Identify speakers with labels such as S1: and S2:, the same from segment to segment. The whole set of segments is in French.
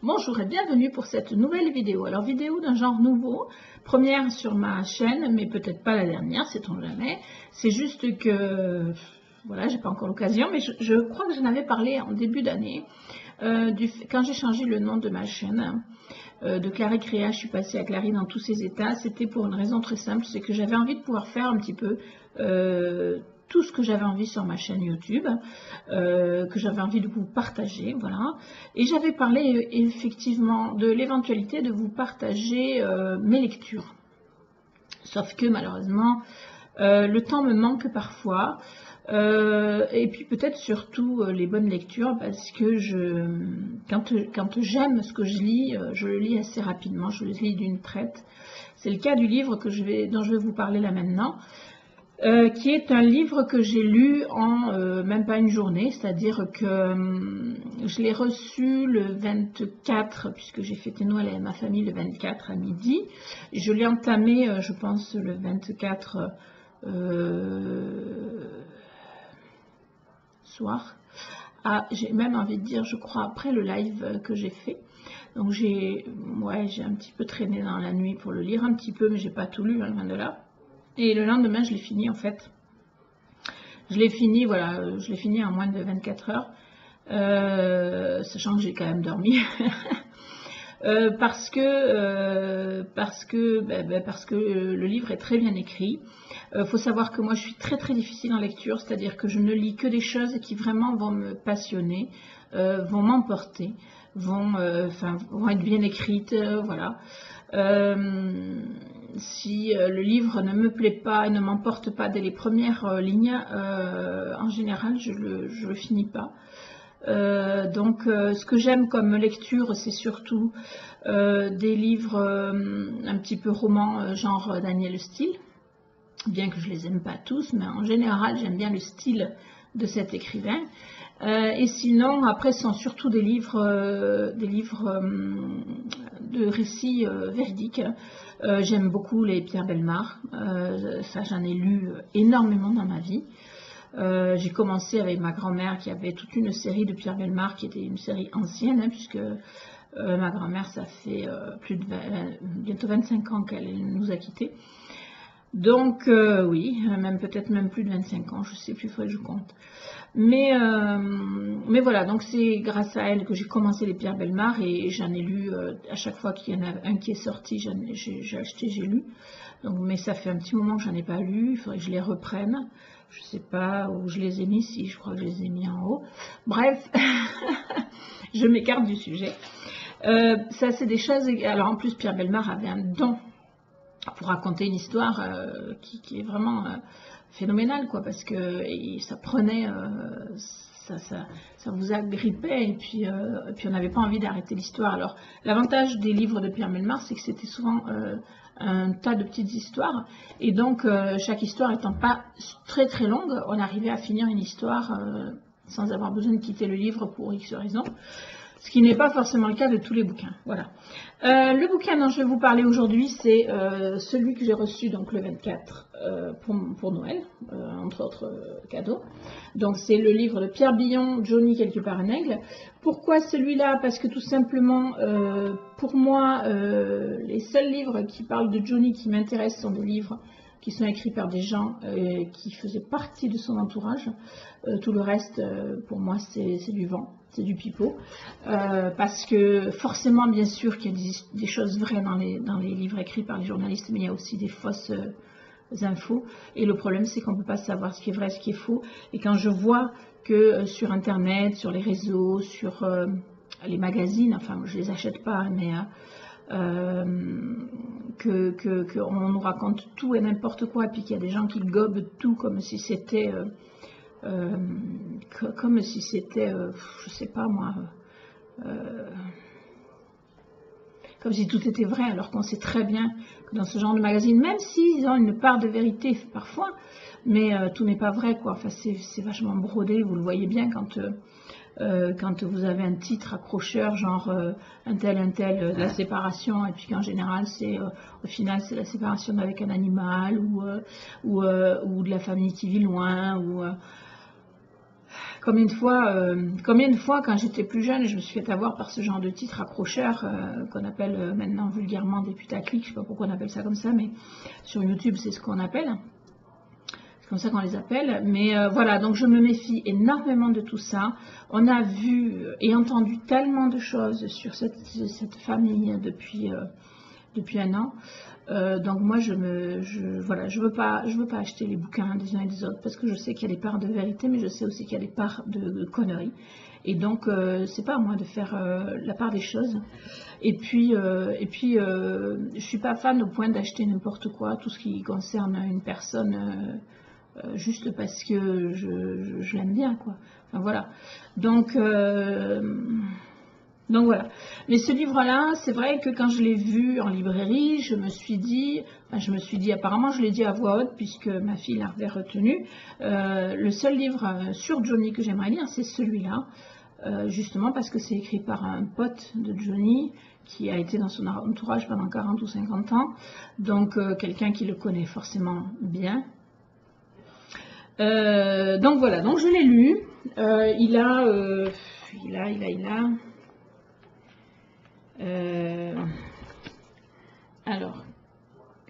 S1: Bonjour et bienvenue pour cette nouvelle vidéo. Alors vidéo d'un genre nouveau, première sur ma chaîne, mais peut-être pas la dernière, sait-on jamais. C'est juste que, voilà, j'ai pas encore l'occasion, mais je crois que j'en avais parlé en début d'année, quand j'ai changé le nom de ma chaîne. De Clary Créa, je suis passée à Clary dans tous ses états. C'était pour une raison très simple, c'est que j'avais envie de pouvoir faire un petit peu tout ce que j'avais envie sur ma chaîne YouTube, que j'avais envie de vous partager, voilà. Et j'avais parlé effectivement de l'éventualité de vous partager mes lectures. Sauf que malheureusement, le temps me manque parfois. Et puis peut-être surtout les bonnes lectures, parce que quand j'aime ce que je lis, je le lis assez rapidement, je le lis d'une traite. C'est le cas du livre dont je vais vous parler là maintenant, qui est un livre que j'ai lu en même pas une journée, c'est-à-dire que je l'ai reçu le 24, puisque j'ai fêté Noël avec ma famille le 24 à midi. Je l'ai entamé, je pense, le 24 soir. J'ai même envie de dire, je crois, après le live que j'ai fait. Donc j'ai un petit peu traîné dans la nuit pour le lire, un petit peu, mais j'ai pas tout lu, loin de là. Et le lendemain, je l'ai fini en fait. Je l'ai fini, voilà, je l'ai fini en moins de 24 heures, sachant que j'ai quand même dormi. Parce que le livre est très bien écrit. Faut savoir que moi je suis très difficile en lecture, c'est-à-dire que je ne lis que des choses qui vraiment vont me passionner, vont m'emporter, vont être bien écrites, voilà. Si le livre ne me plaît pas et ne m'emporte pas dès les premières lignes, en général je le finis pas. Donc ce que j'aime comme lecture, c'est surtout des livres un petit peu romans, genre Daniel Steele, bien que je les aime pas tous, mais en général j'aime bien le style de cet écrivain. Et sinon, après, ce sont surtout des livres de récits véridiques. J'aime beaucoup les Pierre Bellemare, ça j'en ai lu énormément dans ma vie. J'ai commencé avec ma grand-mère qui avait toute une série de Pierre Bellemare, qui était une série ancienne, hein, puisque ma grand-mère, ça fait bientôt 25 ans qu'elle nous a quittés. Donc oui, peut-être même plus de 25 ans, je sais plus, il faut que je compte. Mais voilà, donc c'est grâce à elle que j'ai commencé les Pierre Bellemare, et j'en ai lu à chaque fois qu'il y en a un qui est sorti, j'ai acheté, j'ai lu. Donc, mais ça fait un petit moment que j'en ai pas lu, il faudrait que je les reprenne. Je sais pas où je les ai mis, si je crois que je les ai mis en haut. Bref, je m'écarte du sujet. Ça c'est des choses. Alors en plus Pierre Bellemare avait un don pour raconter une histoire qui est vraiment phénoménale, quoi, parce que ça prenait, ça vous agrippait, et puis on n'avait pas envie d'arrêter l'histoire. Alors l'avantage des livres de Pierre Bellemare, c'est que c'était souvent un tas de petites histoires, et donc chaque histoire étant pas très longue, on arrivait à finir une histoire sans avoir besoin de quitter le livre pour X raisons. Ce qui n'est pas forcément le cas de tous les bouquins. Voilà. Le bouquin dont je vais vous parler aujourd'hui, c'est celui que j'ai reçu donc le 24 pour Noël, entre autres cadeaux. Donc c'est le livre de Pierre Billon, Johnny quelque part un aigle. Pourquoi celui-là? Parce que tout simplement, pour moi, les seuls livres qui parlent de Johnny qui m'intéressent sont des livres qui sont écrits par des gens qui faisaient partie de son entourage. Tout le reste, pour moi, c'est du vent, c'est du pipeau. Parce que forcément, bien sûr, qu'il y a des choses vraies dans les livres écrits par les journalistes, mais il y a aussi des fausses infos. Et le problème, c'est qu'on ne peut pas savoir ce qui est vrai, ce qui est faux. Et quand je vois que sur Internet, sur les réseaux, sur les magazines, enfin, je ne les achète pas, mais qu'on nous raconte tout et n'importe quoi, et puis qu'il y a des gens qui gobent tout comme si c'était je sais pas moi, comme si tout était vrai, alors qu'on sait très bien que dans ce genre de magazine, même s'ils ont une part de vérité parfois, mais tout n'est pas vrai, quoi. Enfin, c'est vachement brodé, vous le voyez bien quand vous avez un titre accrocheur, genre un tel, la séparation, et puis qu'en général, au final, c'est la séparation avec un animal, ou de la famille qui vit loin, ou Combien de fois quand j'étais plus jeune, je me suis fait avoir par ce genre de titre accrocheur qu'on appelle maintenant vulgairement des putaclic, je sais pas pourquoi on appelle ça comme ça, mais sur YouTube c'est ce qu'on appelle. C'est comme ça qu'on les appelle. Mais voilà, donc je me méfie énormément de tout ça. On a vu et entendu tellement de choses sur cette famille depuis un an. Donc moi voilà, je veux pas acheter les bouquins des uns et des autres parce que je sais qu'il y a des parts de vérité, mais je sais aussi qu'il y a des parts de conneries. Et donc c'est pas à moi de faire la part des choses. Et puis je suis pas fan au point d'acheter n'importe quoi, tout ce qui concerne une personne juste parce que je l'aime bien, quoi. Enfin voilà. Donc voilà. Mais ce livre-là, c'est vrai que quand je l'ai vu en librairie, je me suis dit, apparemment je l'ai dit à voix haute puisque ma fille l'avait retenu, le seul livre sur Johnny que j'aimerais lire, c'est celui-là, justement parce que c'est écrit par un pote de Johnny qui a été dans son entourage pendant 40 ou 50 ans, donc quelqu'un qui le connaît forcément bien. Donc voilà, donc je l'ai lu, il a alors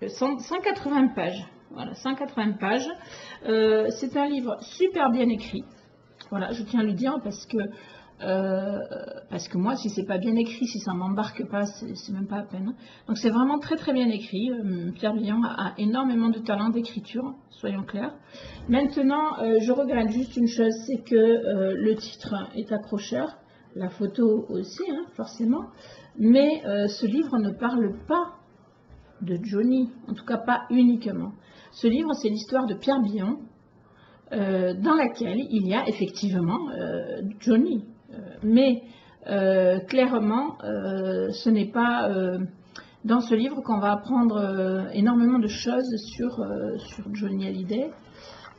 S1: 180 pages, voilà, 180 pages. C'est un livre super bien écrit, voilà, je tiens à le dire parce que moi, si c'est pas bien écrit, si ça m'embarque pas, c'est même pas à peine. Donc c'est vraiment très très bien écrit. Pierre Billon a énormément de talent d'écriture, soyons clairs. Maintenant, je regrette juste une chose, c'est que le titre est accrocheur, la photo aussi, hein, forcément. Mais ce livre ne parle pas de Johnny, en tout cas pas uniquement. Ce livre, c'est l'histoire de Pierre Billon, dans laquelle il y a effectivement Johnny. Mais clairement, ce n'est pas dans ce livre qu'on va apprendre énormément de choses sur Johnny Hallyday.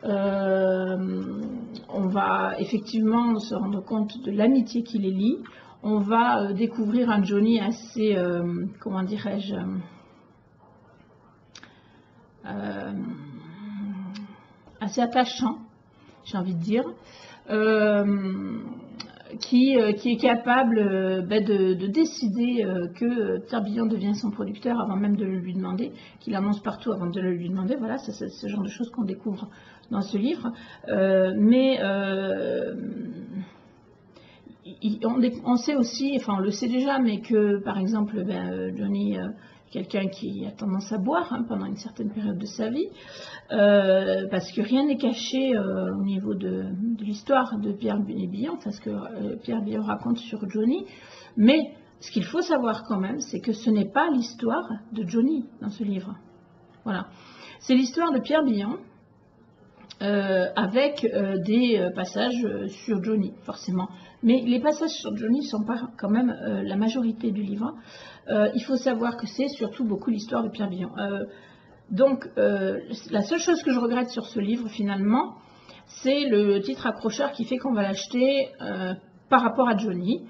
S1: On va effectivement se rendre compte de l'amitié qui les lie. On va découvrir un Johnny assez, comment dirais-je, assez attachant, j'ai envie de dire, qui est capable de décider que Pierre Billon devient son producteur avant même de le lui demander, qu'il annonce partout avant de le lui demander. Voilà, c'est ce genre de choses qu'on découvre dans ce livre. On sait aussi, enfin on le sait déjà, mais que par exemple Johnny, quelqu'un qui a tendance à boire pendant une certaine période de sa vie, parce que rien n'est caché au niveau de l'histoire de Pierre Billon, parce que Pierre Billon raconte sur Johnny, mais ce qu'il faut savoir quand même, c'est que ce n'est pas l'histoire de Johnny dans ce livre. Voilà, c'est l'histoire de Pierre Billon, avec des passages sur Johnny, forcément. Mais les passages sur Johnny ne sont pas quand même la majorité du livre. Il faut savoir que c'est surtout beaucoup l'histoire de Pierre Billon. Donc, la seule chose que je regrette sur ce livre, finalement, c'est le titre accrocheur qui fait qu'on va l'acheter par rapport à Johnny.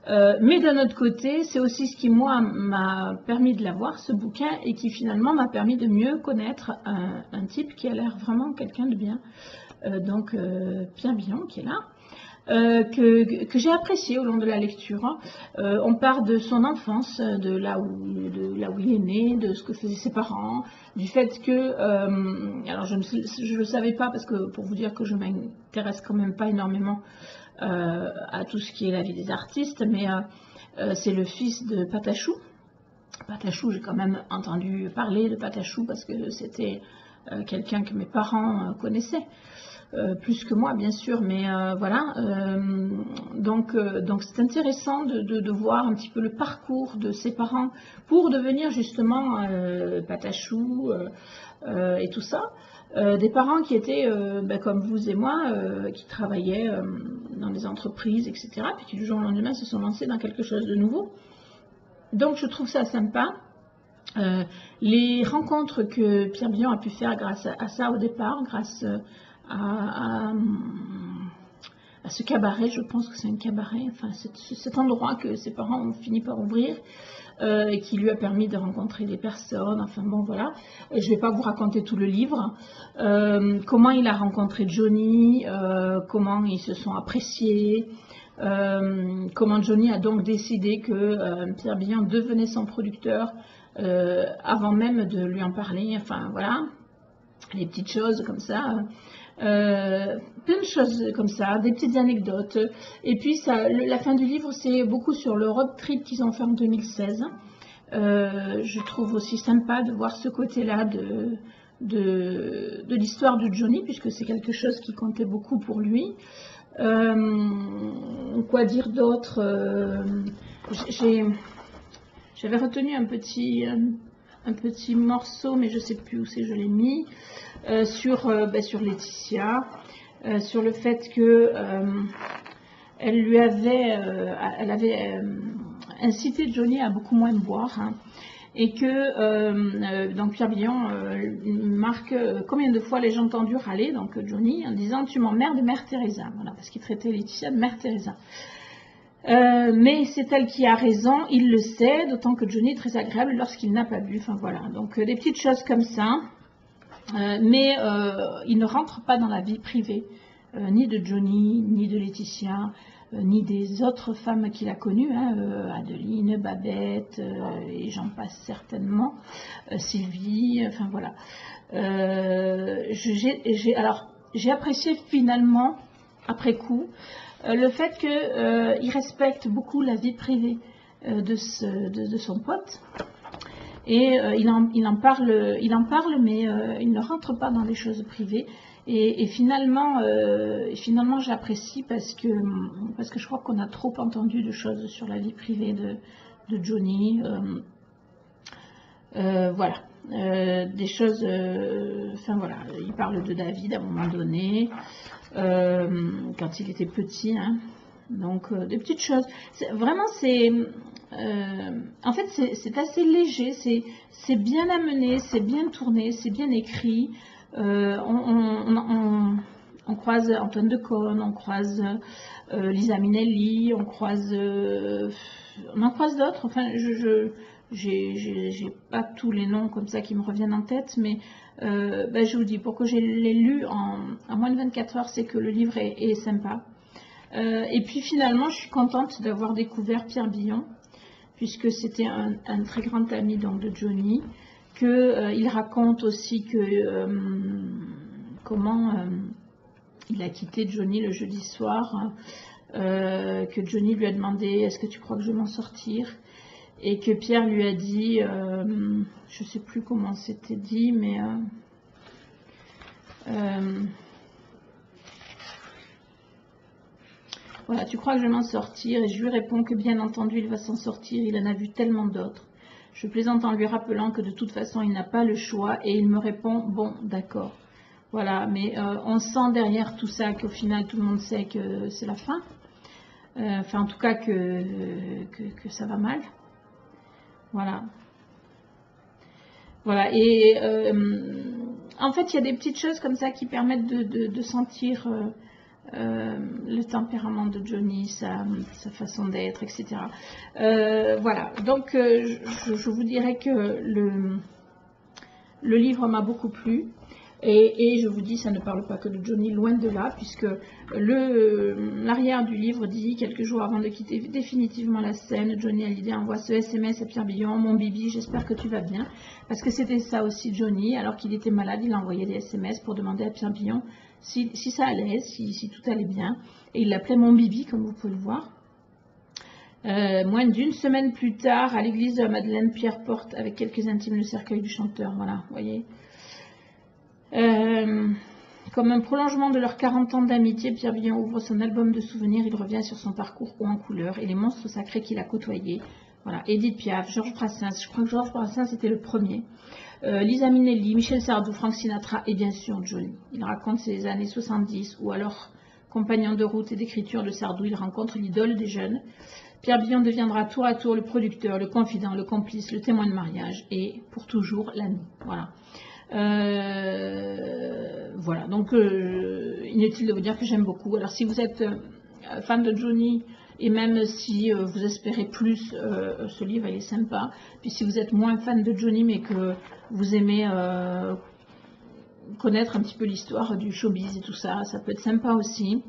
S1: Mais d'un autre côté, c'est aussi ce qui, moi, m'a permis de l'avoir, ce bouquin, et qui finalement m'a permis de mieux connaître un type qui a l'air vraiment quelqu'un de bien. Donc, Pierre Billon, qui est là, que j'ai apprécié au long de la lecture. On part de son enfance, de là où il est né, de ce que faisaient ses parents, du fait que, alors je ne le savais pas, parce que pour vous dire que je m'intéresse quand même pas énormément à tout ce qui est la vie des artistes, mais c'est le fils de Patachou. Patachou, j'ai quand même entendu parler de Patachou parce que c'était quelqu'un que mes parents connaissaient, plus que moi bien sûr, mais voilà. Donc c'est intéressant de voir un petit peu le parcours de ses parents pour devenir justement Patachou et tout ça. Des parents qui étaient comme vous et moi, qui travaillaient dans des entreprises, etc., puis qui du jour au lendemain se sont lancés dans quelque chose de nouveau. Donc je trouve ça sympa. Les rencontres que Pierre Billon a pu faire grâce à ça au départ, grâce à à ce cabaret, je pense que c'est un cabaret, enfin cet endroit que ses parents ont fini par ouvrir, et qui lui a permis de rencontrer des personnes, enfin bon voilà. Je ne vais pas vous raconter tout le livre, comment il a rencontré Johnny, comment ils se sont appréciés, comment Johnny a donc décidé que Pierre Billon devenait son producteur avant même de lui en parler, enfin voilà, des petites choses comme ça. Plein de choses comme ça, des petites anecdotes. Et puis ça, la fin du livre, c'est beaucoup sur le road trip qu'ils ont fait en 2016. Je trouve aussi sympa de voir ce côté-là de l'histoire de Johnny, puisque c'est quelque chose qui comptait beaucoup pour lui. Quoi dire d'autre? J'avais retenu un petit morceau, mais je ne sais plus où c'est, je l'ai mis, sur Laetitia, sur le fait que elle avait incité Johnny à beaucoup moins boire, hein, et que donc Pierre Billon marque combien de fois l'ai-je entendu râler, donc Johnny, en disant tu m'emmerdes Mère Teresa, voilà, parce qu'il traitait Laetitia de Mère Teresa. Mais c'est elle qui a raison, il le sait, d'autant que Johnny est très agréable lorsqu'il n'a pas bu, enfin voilà, donc des petites choses comme ça, mais il ne rentre pas dans la vie privée, ni de Johnny, ni de Laetitia, ni des autres femmes qu'il a connues, hein, Adeline, Babette, et j'en passe certainement, Sylvie, enfin voilà. J'ai apprécié finalement, après coup, le fait qu'il respecte beaucoup la vie privée de son pote, et il en parle, mais il ne rentre pas dans les choses privées. Et finalement j'apprécie parce que je crois qu'on a trop entendu de choses sur la vie privée de Johnny. Voilà. Des choses, enfin voilà, il parle de David à un moment donné, quand il était petit, hein. Donc des petites choses. Vraiment, en fait, c'est assez léger, c'est bien amené, c'est bien tourné, c'est bien écrit. On croise Antoine Decaune, on croise Lisa Minnelli, on en croise d'autres. Enfin, j'ai pas tous les noms comme ça qui me reviennent en tête, mais je vous dis, pour que je l'ai lu en moins de 24 heures, c'est que le livre est sympa. Et puis finalement, je suis contente d'avoir découvert Pierre Billon, puisque c'était un très grand ami donc, de Johnny, qu'il raconte aussi que comment il a quitté Johnny le jeudi soir, que Johnny lui a demandé « Est-ce que tu crois que je vais m'en sortir ?» Et que Pierre lui a dit, je ne sais plus comment c'était dit, mais voilà, tu crois que je vais m'en sortir? Et je lui réponds que bien entendu il va s'en sortir, il en a vu tellement d'autres. Je plaisante en lui rappelant que de toute façon il n'a pas le choix, et il me répond bon d'accord. Voilà, mais on sent derrière tout ça qu'au final tout le monde sait que c'est la fin. Enfin en tout cas que ça va mal. Voilà. Voilà, et en fait il y a des petites choses comme ça qui permettent de sentir le tempérament de Johnny, sa façon d'être, etc. Voilà, donc je vous dirais que le livre m'a beaucoup plu. Et je vous dis, ça ne parle pas que de Johnny, loin de là, puisque l'arrière du livre dit, quelques jours avant de quitter définitivement la scène, Johnny Hallyday envoie ce SMS à Pierre Billon: mon Bibi, j'espère que tu vas bien. Parce que c'était ça aussi Johnny, alors qu'il était malade, il envoyait des SMS pour demander à Pierre Billon si ça allait, si tout allait bien. Et il l'appelait mon Bibi, comme vous pouvez le voir. Moins d'une semaine plus tard, à l'église de la Madeleine, Pierre porte avec quelques intimes le cercueil du chanteur. Voilà, vous voyez. Comme un prolongement de leurs 40 ans d'amitié, Pierre Billon ouvre son album de souvenirs, il revient sur son parcours haut en couleur et les monstres sacrés qu'il a côtoyés. Voilà, Edith Piaf, Georges Brassens, je crois que Georges Brassens était le premier, Lisa Minnelli, Michel Sardou, Frank Sinatra et bien sûr Johnny. Il raconte ses années 70 où, alors compagnon de route et d'écriture de Sardou, il rencontre l'idole des jeunes. Pierre Billon deviendra tour à tour le producteur, le confident, le complice, le témoin de mariage et pour toujours l'ami. Voilà. Voilà, donc inutile de vous dire que j'aime beaucoup. Alors si vous êtes fan de Johnny, et même si vous espérez plus, ce livre il est sympa. Puis si vous êtes moins fan de Johnny mais que vous aimez connaître un petit peu l'histoire du showbiz et tout ça, ça peut être sympa aussi.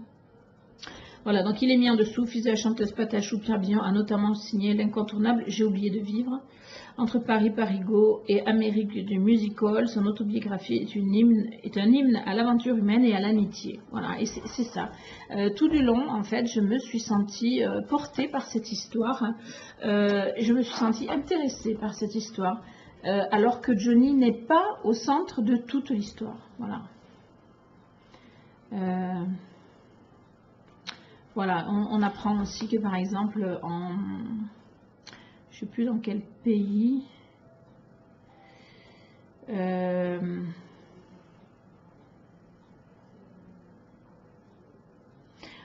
S1: Voilà, donc il est mis en dessous. Fils de la chanteuse Patachou, Pierre Billon a notamment signé l'incontournable J'ai oublié de vivre. Entre Paris, Parigot et Amérique du musical, son autobiographie est un hymne à l'aventure humaine et à l'amitié. Voilà, et c'est ça. Tout du long, en fait, je me suis sentie portée par cette histoire. Je me suis sentie intéressée par cette histoire. Alors que Johnny n'est pas au centre de toute l'histoire. Voilà. Voilà, on apprend aussi que par exemple, je ne sais plus dans quel pays,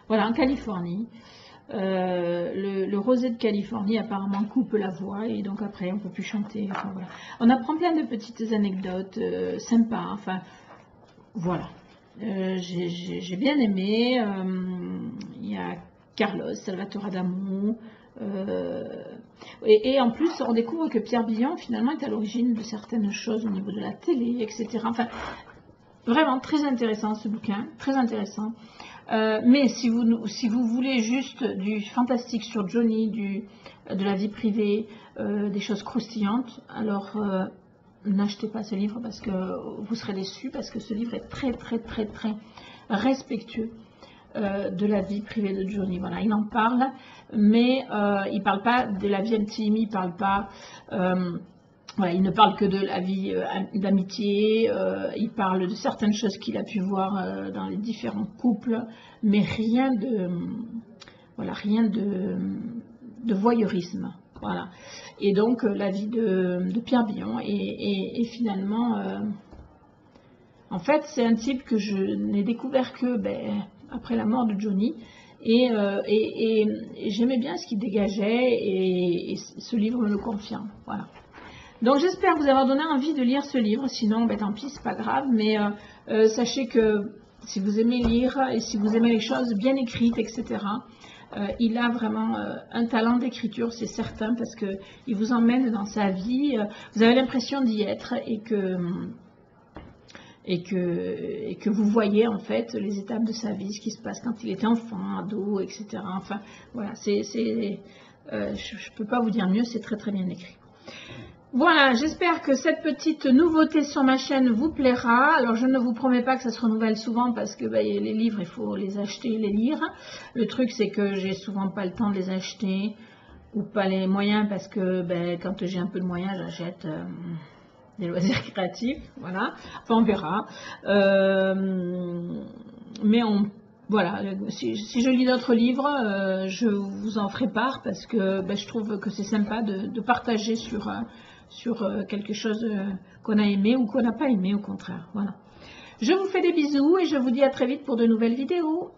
S1: voilà, en Californie, le rosé de Californie apparemment coupe la voix et donc après on ne peut plus chanter. Enfin, voilà. On apprend plein de petites anecdotes sympas, enfin voilà. J'ai bien aimé. Il y a Carlos, Salvatore Adamo. Et en plus, on découvre que Pierre Billon, finalement, est à l'origine de certaines choses au niveau de la télé, etc. Enfin, vraiment très intéressant ce bouquin, très intéressant. Mais si vous voulez juste du fantastique sur Johnny, de la vie privée, des choses croustillantes, alors n'achetez pas ce livre parce que vous serez déçus, parce que ce livre est très très très très respectueux de la vie privée de Johnny. Voilà, il en parle, mais il ne parle pas de la vie intime, il parle pas, voilà, il ne parle que de la vie d'amitié, il parle de certaines choses qu'il a pu voir dans les différents couples, mais rien de, voilà, rien de voyeurisme. Voilà. Et donc la vie de Pierre Billon et finalement, en fait, c'est un type que je n'ai découvert que après la mort de Johnny, et j'aimais bien ce qu'il dégageait, et ce livre me le confirme. Voilà. Donc j'espère vous avoir donné envie de lire ce livre, sinon tant pis, c'est pas grave, mais sachez que si vous aimez lire et si vous aimez les choses bien écrites, etc., il a vraiment un talent d'écriture, c'est certain, parce qu'il vous emmène dans sa vie, vous avez l'impression d'y être, et que vous voyez en fait les étapes de sa vie, ce qui se passe quand il était enfant, ado, etc. Enfin, voilà, je ne peux pas vous dire mieux, c'est très très bien écrit. Voilà, j'espère que cette petite nouveauté sur ma chaîne vous plaira. Alors, je ne vous promets pas que ça se renouvelle souvent parce que les livres, il faut les acheter et les lire. Le truc, c'est que j'ai souvent pas le temps de les acheter ou pas les moyens parce que quand j'ai un peu de moyens, j'achète des loisirs créatifs. Voilà, enfin, on verra. Mais voilà, si je lis d'autres livres, je vous en ferai part parce que je trouve que c'est sympa de partager sur quelque chose qu'on a aimé ou qu'on n'a pas aimé, au contraire. Voilà. Je vous fais des bisous et je vous dis à très vite pour de nouvelles vidéos.